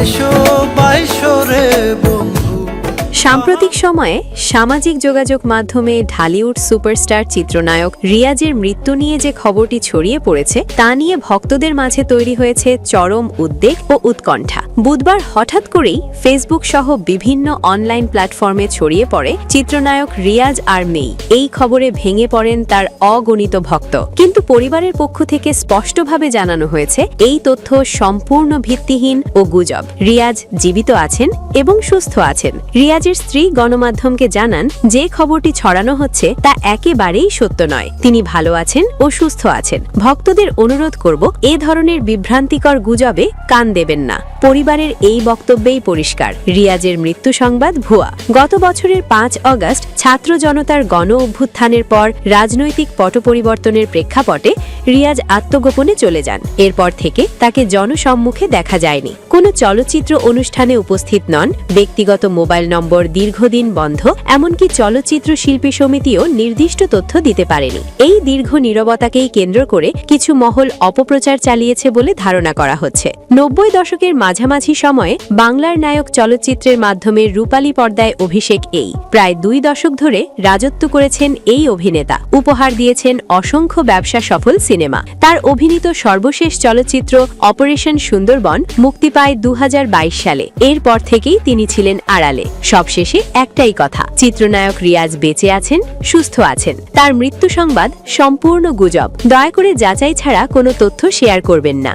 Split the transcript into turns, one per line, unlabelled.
বাইশো বাইশো রে বন্ধু।
সাম্প্রতিক সময়ে সামাজিক যোগাযোগ মাধ্যমে ঢালিউড সুপারস্টার চিত্রনায়ক রিয়াজের মৃত্যু নিয়ে যে খবরটি ছড়িয়ে পড়েছে তা নিয়ে ভক্তদের মাঝে তৈরি হয়েছে চরম উদ্বেগ ও উৎকণ্ঠা। বুধবার হঠাৎ করেই ফেসবুক সহ বিভিন্ন অনলাইন প্ল্যাটফর্মে ছড়িয়ে পড়ে চিত্রনায়ক রিয়াজ আর মেই। এই খবরে ভেঙে পড়েন তার অগণিত ভক্ত, কিন্তু পরিবারের পক্ষ থেকে স্পষ্টভাবে জানানো হয়েছে এই তথ্য সম্পূর্ণ ভিত্তিহীন ও গুজব। রিয়াজ জীবিত আছেন এবং সুস্থ আছেন। রিয়াজের স্ত্রী গণমাধ্যমকে জানান, যে খবরটি ছড়ানো হচ্ছে তা একেবারেই সত্য নয়। তিনি ভালো আছেন ও সুস্থ আছেন। ভক্তদের অনুরোধ করব, এ ধরনের বিভ্রান্তিকর গুজবে কান দেবেন না। পরিবারের এই বক্তব্যেই পরিষ্কার, রিয়াজের মৃত্যু সংবাদ ভুয়া। গত বছরের 5 আগস্ট ছাত্র জনতার গণ অভ্যুত্থানের পর রাজনৈতিক পট পরিবর্তনের প্রেক্ষাপটে রিয়াজ আত্মগোপনে চলে যান। এরপর থেকে তাকে জনসম্মুখে দেখা যায়নি। কোনো চলচ্চিত্র অনুষ্ঠানে উপস্থিত নন। ব্যক্তিগত মোবাইল নম্বর দীর্ঘদিন বন্ধ। এমনকি চলচ্চিত্র শিল্পী সমিতিও নির্দিষ্ট তথ্য দিতে পারেনি। এই দীর্ঘ নীরবতাকেই কেন্দ্র করে কিছু মহল অপপ্রচার চালিয়েছে বলে ধারণা করা হচ্ছে। 90 দশকের মাঝামাঝি সময়ে বাংলার নায়ক চলচ্চিত্রের মাধ্যমে রূপালী পর্দায় অভিষেক। এই প্রায় 2 দশক ধরে রাজত্ব করেছেন এই অভিনেতা। উপহার দিয়েছেন অসংখ্য ব্যবসা সফল সিনেমা। তার অভিনীত সর্বশেষ চলচ্চিত্র অপারেশন সুন্দরবন মুক্তি পায় 2022 সালে। এরপর থেকেই তিনি ছিলেন আড়ালে। সবশেষে একটাই কথা, চিত্রনায়ক রিয়াজ বেঁচে আছেন, সুস্থ আছেন। তার মৃত্যু সংবাদ সম্পূর্ণ গুজব। দয়া করে যাচাই ছাড়া কোনো তথ্য শেয়ার করবেন না।